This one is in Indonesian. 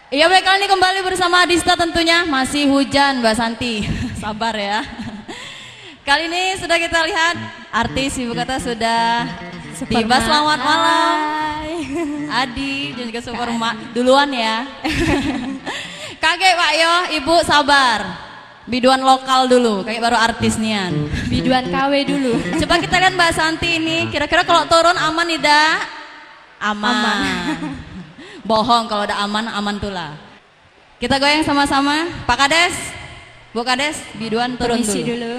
Iya baik, kali ini kembali bersama Adista tentunya. Masih hujan Mbak Santi. Sabar ya. Kali ini sudah kita lihat artis ibu kota sudah tiba. Selamat malam Adi dan juga Superma duluan ya. Kakek Pak Yo, Ibu sabar. Biduan lokal dulu, kayak baru artis nian. Biduan KW dulu. Coba kita lihat Mbak Santi ini, kira-kira kalau turun aman tidak? Aman. Bohong kalau udah aman, aman tulah. Kita goyang sama-sama. Pak Kades, Bu Kades, biduan turun Permisi dulu. dulu.